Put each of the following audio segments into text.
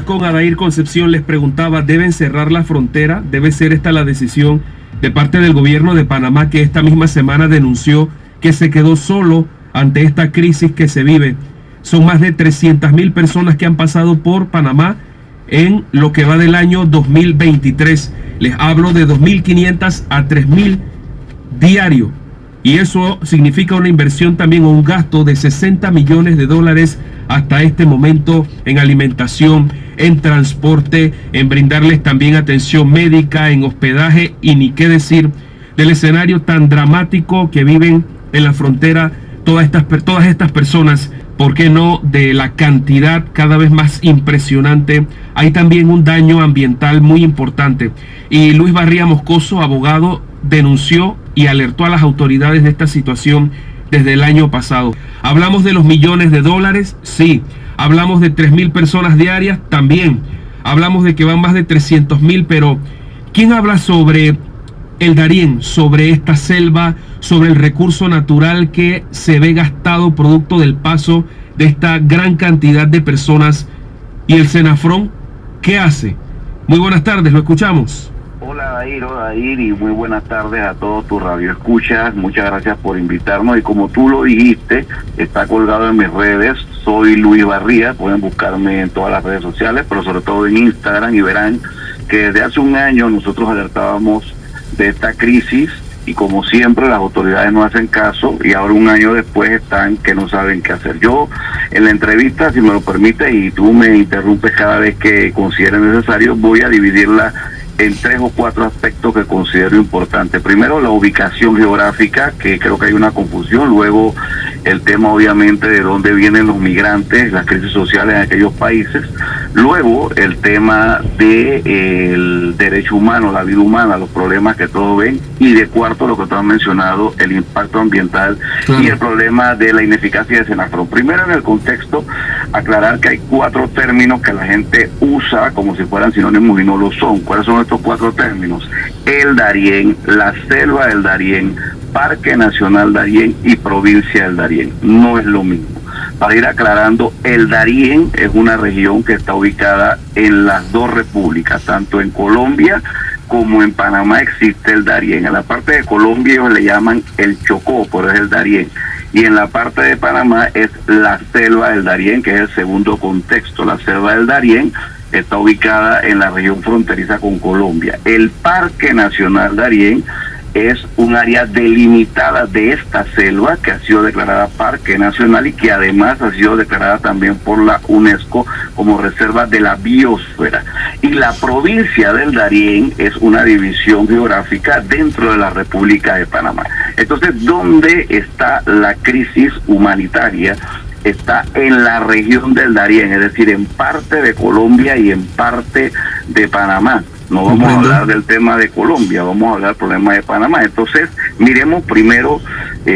Con Adair Concepción les preguntaba, ¿deben cerrar la frontera? ¿Debe ser esta la decisión de parte del gobierno de Panamá, que esta misma semana denunció que se quedó solo ante esta crisis que se vive? Son más de 300.000 personas que han pasado por Panamá en lo que va del año 2023. Les hablo de 2.500 a 3.000 diario. Y eso significa una inversión también o un gasto de $60 millones hasta este momento en alimentación, en transporte, en brindarles también atención médica, en hospedaje y ni qué decir del escenario tan dramático que viven en la frontera todas estas personas. ¿Por qué no? De la cantidad cada vez más impresionante. Hay también un daño ambiental muy importante. Y Luis Barría Moscoso, abogado, denunció y alertó a las autoridades de esta situación desde el año pasado. Hablamos de los millones de dólares, sí. Hablamos de 3.000 personas diarias, también. Hablamos de que van más de 300.000, pero ¿quién habla sobre el Darién, sobre esta selva, sobre el recurso natural que se ve gastado producto del paso de esta gran cantidad de personas? ¿Y el Senafrón qué hace? Muy buenas tardes, lo escuchamos. Hola Adair, y muy buenas tardes a todos tus radioescuchas. Muchas gracias por invitarnos, y como tú lo dijiste, está colgado en mis redes. Soy Luis Barría, pueden buscarme en todas las redes sociales, pero sobre todo en Instagram, y verán que desde hace un año nosotros alertábamos de esta crisis, y como siempre las autoridades no hacen caso, y ahora un año después están que no saben qué hacer. Yo en la entrevista, si me lo permites, y tú me interrumpes cada vez que consideres necesario, voy a dividirla en 3 o 4 aspectos que considero importantes. Primero, la ubicación geográfica, que creo que hay una confusión. Luego, el tema obviamente de dónde vienen los migrantes, las crisis sociales en aquellos países. Luego, el tema del derecho humano, la vida humana, los problemas que todos ven. Y de cuarto, lo que tú has mencionado, el impacto ambiental, claro, y el problema de la ineficacia de Senafrón. Primero, en el contexto, aclarar que hay 4 términos que la gente usa como si fueran sinónimos y no lo son. ¿Cuáles son estos 4 términos? El Darién, la selva del Darién, Parque Nacional Darién y Provincia del Darién. No es lo mismo. Para ir aclarando, el Darién es una región que está ubicada en las 2 repúblicas, tanto en Colombia como en Panamá existe el Darién. En la parte de Colombia ellos le llaman el Chocó, pero es el Darién. Y en la parte de Panamá es la selva del Darién, que es el segundo contexto. La selva del Darién está ubicada en la región fronteriza con Colombia. El Parque Nacional Darién es un área delimitada de esta selva que ha sido declarada Parque Nacional y que además ha sido declarada también por la UNESCO como reserva de la biosfera. Y la provincia del Darién es una división geográfica dentro de la República de Panamá. Entonces, ¿dónde está la crisis humanitaria? Está en la región del Darién, es decir, en parte de Colombia y en parte de Panamá. No vamos a hablar del tema de Colombia, vamos a hablar del problema de Panamá. Entonces, miremos primero,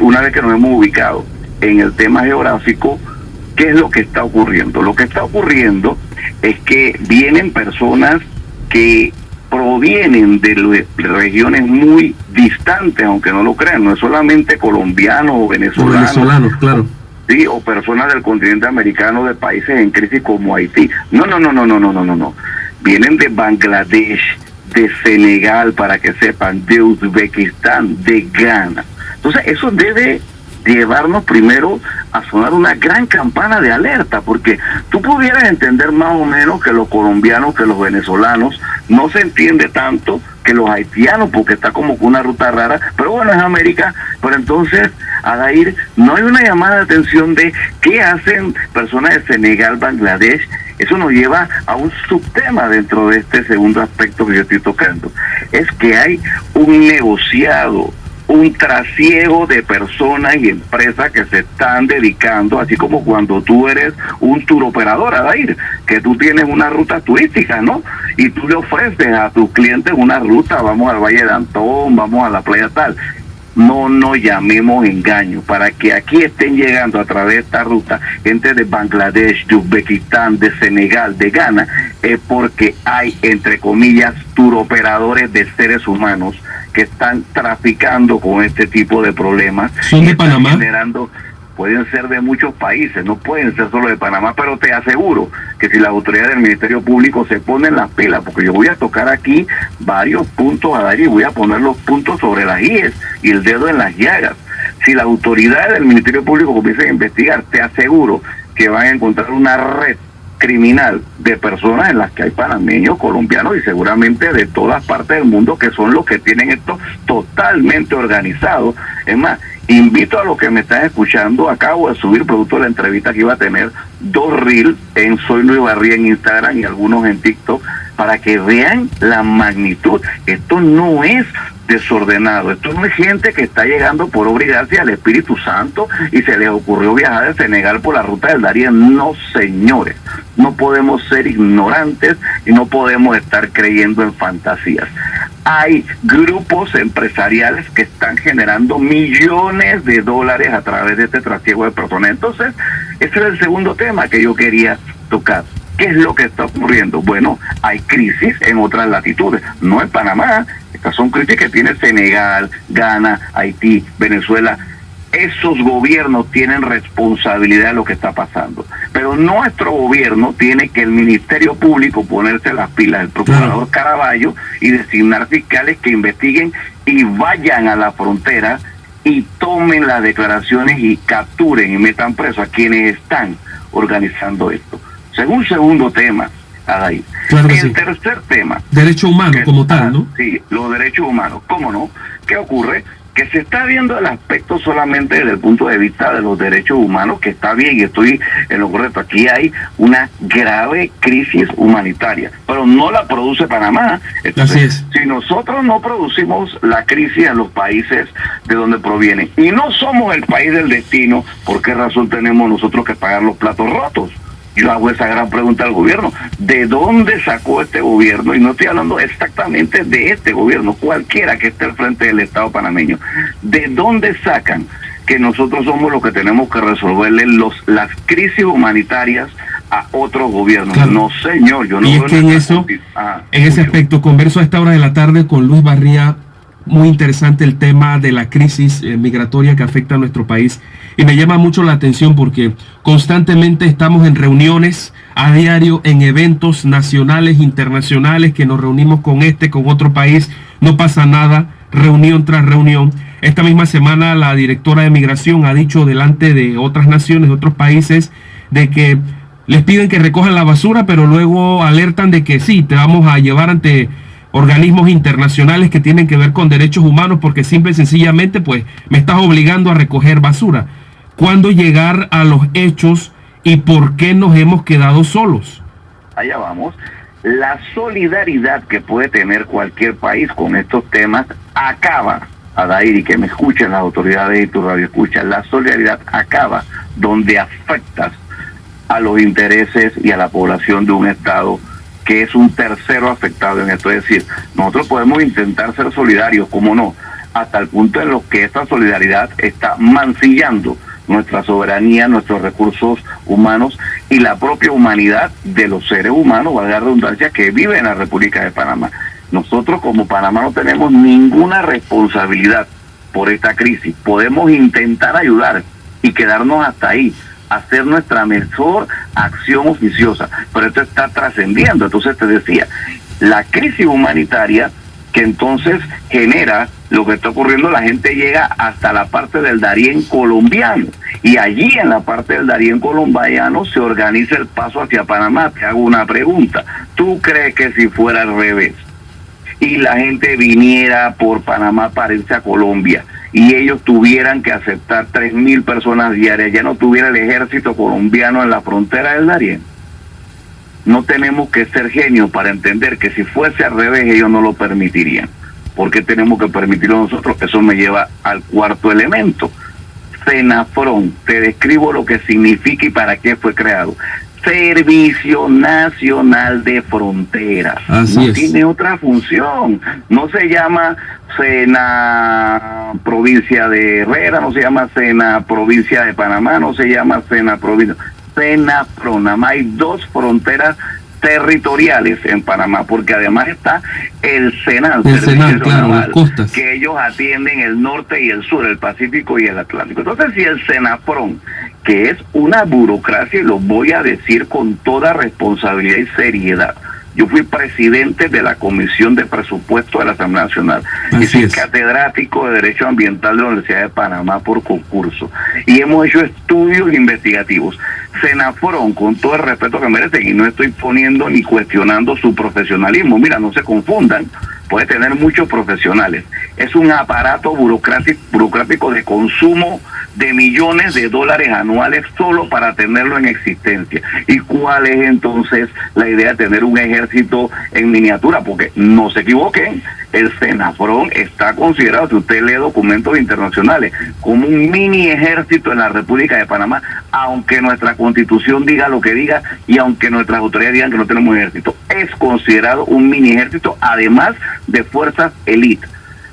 una vez que nos hemos ubicado en el tema geográfico, ¿qué es lo que está ocurriendo? Lo que está ocurriendo es que vienen personas que provienen de regiones muy distantes, aunque no lo crean. No es solamente colombianos o venezolanos, claro. Sí, o personas del continente americano, de países en crisis como Haití. No. Vienen de Bangladesh, de Senegal, para que sepan, de Uzbekistán, de Ghana. Entonces, eso debe llevarnos primero a sonar una gran campana de alerta, porque tú pudieras entender más o menos que los colombianos, que los venezolanos, no se entiende tanto que los haitianos, porque está como que una ruta rara, pero bueno, es América. Pero entonces, Adair, no hay una llamada de atención de qué hacen personas de Senegal, Bangladesh. Eso nos lleva a un subtema dentro de este segundo aspecto que yo estoy tocando. Es que hay un negociado, un trasiego de personas y empresas que se están dedicando, así como cuando tú eres un tour operador, Adair, que tú tienes una ruta turística, ¿no? Y tú le ofreces a tus clientes una ruta, vamos al Valle de Antón, vamos a la playa tal. No nos llamemos engaño. Para que aquí estén llegando a través de esta ruta gente de Bangladesh, de Uzbekistán, de Senegal, de Ghana, es porque hay, entre comillas, turoperadores de seres humanos que están traficando con este tipo de problemas. ¿Son de Panamá? pueden ser de muchos países, no pueden ser solo de Panamá, pero te aseguro que si las autoridades del Ministerio Público se ponen las pilas, porque yo voy a tocar aquí varios puntos a dar y voy a poner los puntos sobre las IES y el dedo en las llagas. Si las autoridades del Ministerio Público comienzan a investigar, te aseguro que van a encontrar una red criminal de personas en las que hay panameños, colombianos y seguramente de todas partes del mundo, que son los que tienen esto totalmente organizado. Es más, invito a los que me están escuchando, acabo de subir producto de la entrevista que iba a tener 2 reels en Soy Luis Barría en Instagram y algunos en TikTok, para que vean la magnitud. Esto no es desordenado, esto no es gente que está llegando por obra y gracia al Espíritu Santo y se les ocurrió viajar de Senegal por la ruta del Darién. No, señores, no podemos ser ignorantes y no podemos estar creyendo en fantasías. Hay grupos empresariales que están generando millones de dólares a través de este trasiego de personas. Entonces, ese es el segundo tema que yo quería tocar. ¿Qué es lo que está ocurriendo? Bueno, hay crisis en otras latitudes, no en Panamá. Estas son crisis que tiene Senegal, Ghana, Haití, Venezuela. Esos gobiernos tienen responsabilidad de lo que está pasando. Pero nuestro gobierno tiene que el Ministerio Público ponerse las pilas, el procurador Caraballo, y designar fiscales que investiguen y vayan a la frontera y tomen las declaraciones y capturen y metan preso a quienes están organizando esto. Un segundo tema, Adair. Claro que el tercer tema. Derecho humano como tal, ¿no? Sí, los derechos humanos. ¿Cómo no? ¿Qué ocurre? Que se está viendo el aspecto solamente desde el punto de vista de los derechos humanos, que está bien y estoy en lo correcto. Aquí hay una grave crisis humanitaria, pero no la produce Panamá. Entonces, así es. Si nosotros no producimos la crisis en los países de donde proviene y no somos el país del destino, ¿por qué razón tenemos nosotros que pagar los platos rotos? Yo hago esa gran pregunta al gobierno. ¿De dónde sacó este gobierno? Y no estoy hablando exactamente de este gobierno, cualquiera que esté al frente del Estado panameño. ¿De dónde sacan que nosotros somos los que tenemos que resolverle las crisis humanitarias a otros gobiernos? Claro. No, señor, yo no. Y es que en ese aspecto, converso a esta hora de la tarde con Luis Barría. Muy interesante el tema de la crisis migratoria que afecta a nuestro país y me llama mucho la atención porque constantemente estamos en reuniones a diario, en eventos nacionales, internacionales, que nos reunimos con otro país, no pasa nada, reunión tras reunión. Esta misma semana la directora de Migración ha dicho delante de otras naciones, de otros países, de que les piden que recojan la basura, pero luego alertan de que sí, te vamos a llevar ante organismos internacionales que tienen que ver con derechos humanos porque simple y sencillamente pues me estás obligando a recoger basura. ¿Cuándo llegar a los hechos y por qué nos hemos quedado solos? Allá vamos. La solidaridad que puede tener cualquier país con estos temas acaba, Adair, y que me escuchen las autoridades y tu radio escuchan, la solidaridad acaba donde afectas a los intereses y a la población de un Estado que es un tercero afectado en esto. Es decir, nosotros podemos intentar ser solidarios, como no, hasta el punto en lo que esta solidaridad está mancillando nuestra soberanía, nuestros recursos humanos y la propia humanidad de los seres humanos, valga la redundancia, que viven en la República de Panamá. Nosotros como Panamá no tenemos ninguna responsabilidad por esta crisis. Podemos intentar ayudar y quedarnos hasta ahí, hacer nuestra mejor acción oficiosa, pero esto está trascendiendo. Entonces te decía, la crisis humanitaria que entonces genera lo que está ocurriendo, la gente llega hasta la parte del Darién colombiano y allí en la parte del Darién colombiano se organiza el paso hacia Panamá. Te hago una pregunta, ¿tú crees que si fuera al revés y la gente viniera por Panamá para irse a Colombia y ellos tuvieran que aceptar 3,000 personas diarias, ya no tuviera el ejército colombiano en la frontera del Darién? No tenemos que ser genios para entender que si fuese al revés ellos no lo permitirían. ¿Por qué tenemos que permitirlo nosotros? Eso me lleva al cuarto elemento. Senafron, te describo lo que significa y para qué fue creado. Servicio Nacional de Fronteras. Así es. Tiene otra función. No se llama Sena Provincia de Herrera, no se llama Sena Provincia de Panamá, no se llama Sena Provincia. Senafron, nada más hay 2 fronteras territoriales en Panamá, porque además está el SENAL, claro, las costas, que ellos atienden el norte y el sur, el Pacífico y el Atlántico. Entonces, si el SENAFRON, que es una burocracia, y lo voy a decir con toda responsabilidad y seriedad, yo fui presidente de la Comisión de Presupuesto de la Asamblea Nacional y soy catedrático de Derecho Ambiental de la Universidad de Panamá por concurso. Y hemos hecho estudios investigativos. SENAFRON, con todo el respeto que merecen, y no estoy poniendo ni cuestionando su profesionalismo, mira, no se confundan, puede tener muchos profesionales. Es un aparato burocrático de consumo de millones de dólares anuales solo para tenerlo en existencia. ¿Y cuál es entonces la idea de tener un ejército en miniatura? Porque no se equivoquen, el SENAFRON está considerado, si usted lee documentos internacionales, como un mini ejército en la República de Panamá, aunque nuestra Constitución diga lo que diga y aunque nuestras autoridades digan que no tenemos ejército. Es considerado un mini ejército, además de fuerzas élite.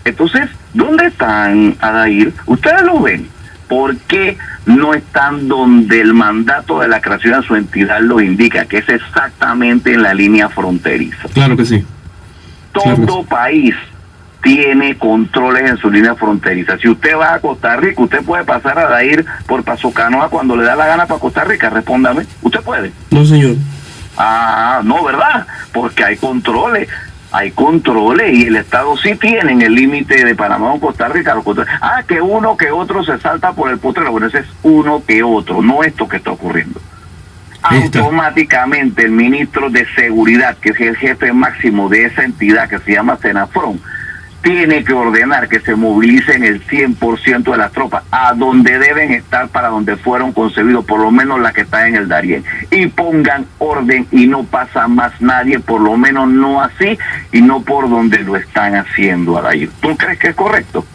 Entonces, ¿dónde están, Adair? Ustedes lo ven. ¿Por qué no están donde el mandato de la creación de su entidad lo indica, que es exactamente en la línea fronteriza? Claro que sí. Todo país tiene controles en su línea fronteriza. Si usted va a Costa Rica, usted puede pasar a Adair por Paso Canoa cuando le da la gana para Costa Rica. Respóndame. ¿Usted puede? No, señor. Ah, no, ¿verdad? Porque hay controles. Hay controles y el Estado sí tiene en el límite de Panamá con Costa Rica los controles. Ah, que uno que otro se salta por el potrero. Bueno, ese es uno que otro, no esto que está ocurriendo. Automáticamente el ministro de Seguridad, que es el jefe máximo de esa entidad que se llama SENAFRON, tiene que ordenar que se movilicen el 100% de las tropas a donde deben estar, para donde fueron concebidos, por lo menos las que están en el Darién, y pongan orden y no pasa más nadie, por lo menos no así y no por donde lo están haciendo, Adair. ¿Tú crees que es correcto?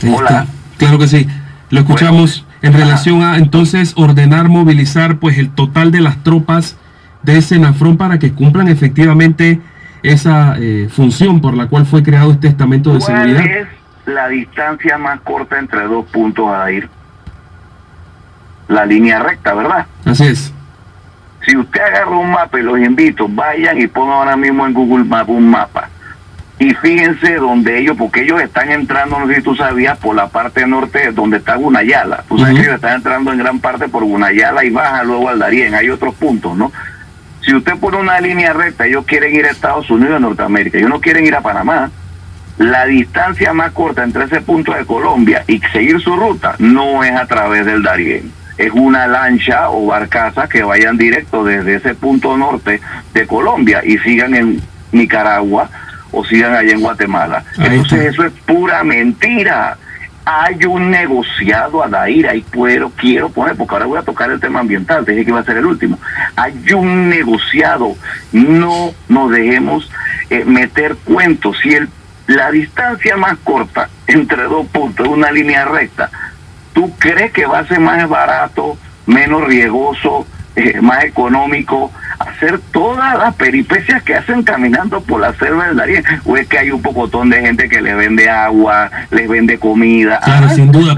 Hola. Claro que sí, lo escuchamos. En relación a entonces ordenar movilizar pues el total de las tropas de SENAFRON para que cumplan efectivamente esa función por la cual fue creado este estamento de seguridad. ¿Cuál es la distancia más corta entre dos puntos, Adair? La línea recta, ¿verdad? Así es. Si usted agarra un mapa, y los invito, vayan y pongan ahora mismo en Google Maps un mapa. Y fíjense donde ellos, porque ellos están entrando, no sé si tú sabías, por la parte norte donde está Gunayala. Tú sabes que ellos están entrando en gran parte por Gunayala y baja luego al Darién. Hay otros puntos, ¿no? Si usted pone una línea recta, ellos quieren ir a Estados Unidos, a Norteamérica, ellos no quieren ir a Panamá. La distancia más corta entre ese punto de Colombia y seguir su ruta no es a través del Darién. Es una lancha o barcaza que vayan directo desde ese punto norte de Colombia y sigan en Nicaragua o sigan allá en Guatemala. Entonces eso es pura mentira. Hay un negociado, Adair, ahí quiero poner, porque ahora voy a tocar el tema ambiental, dije que iba a ser el último. Hay un negociado, no nos dejemos meter cuentos. Si la distancia más corta entre dos puntos es una línea recta, ¿tú crees que va a ser más barato, menos riesgoso, más económico hacer todas las peripecias que hacen caminando por la selva del Darién? ¿O es que hay un pocotón de gente que les vende agua, les vende comida? Claro, sin duda,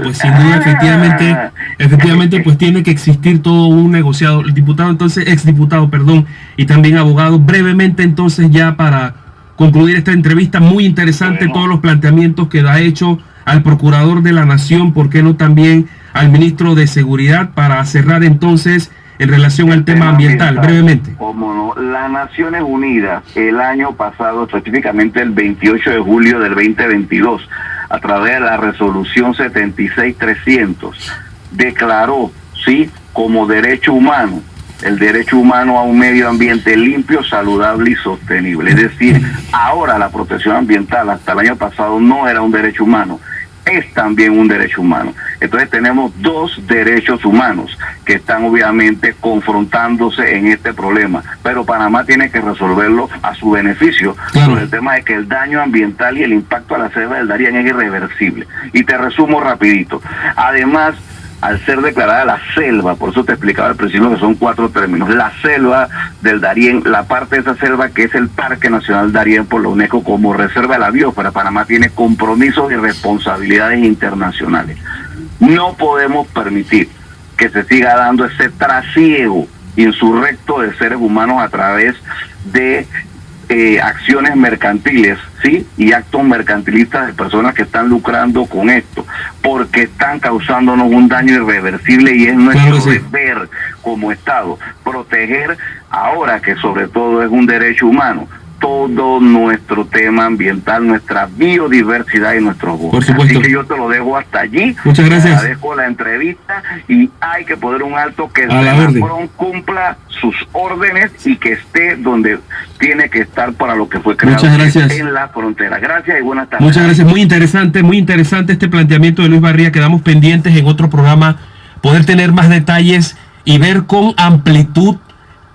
efectivamente, pues tiene que existir todo un negociado. El diputado, entonces, exdiputado, perdón, y también abogado, brevemente entonces ya para concluir esta entrevista, muy interesante todos los planteamientos que ha hecho al Procurador de la Nación, ¿por qué no también al Ministro de Seguridad, para cerrar entonces en relación al tema ambiental, brevemente? Cómo no, las Naciones Unidas el año pasado, específicamente el 28 de julio del 2022, a través de la resolución 76-300, declaró, sí, como derecho humano, el derecho humano a un medio ambiente limpio, saludable y sostenible. Es decir, ahora la protección ambiental, hasta el año pasado, no era un derecho humano, es también un derecho humano. Entonces tenemos dos derechos humanos que están obviamente confrontándose en este problema, pero Panamá tiene que resolverlo a su beneficio. Claro. Por el tema de que el daño ambiental y el impacto a la selva del Darién es irreversible. Y te resumo rapidito. Además, al ser declarada la selva, por eso te explicaba al principio que son 4 términos, la selva del Darién, la parte de esa selva que es el Parque Nacional Darién por la UNESCO como reserva de la biosfera, Panamá tiene compromisos y responsabilidades internacionales. No podemos permitir que se siga dando ese trasiego insurrecto de seres humanos a través de acciones mercantiles, ¿sí? Y actos mercantilistas de personas que están lucrando con esto, porque están causándonos un daño irreversible, y es nuestro deber como Estado proteger, ahora que sobre todo es un derecho humano, todo nuestro tema ambiental, nuestra biodiversidad y nuestros bosques. Por supuesto. Así que yo te lo dejo hasta allí. Muchas gracias. Te agradezco la entrevista, y hay que poner un alto, que el Senafrón cumpla sus órdenes y que esté donde tiene que estar para lo que fue creado. Muchas gracias. En la frontera. Gracias y buenas tardes. Muchas gracias. Muy interesante este planteamiento de Luis Barría. Quedamos pendientes en otro programa poder tener más detalles y ver con amplitud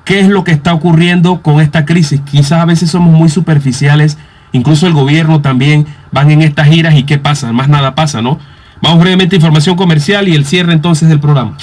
qué es lo que está ocurriendo con esta crisis. Quizás a veces somos muy superficiales, incluso el gobierno también van en estas giras y qué pasa, más nada pasa, ¿no? Vamos brevemente a información comercial y el cierre entonces del programa.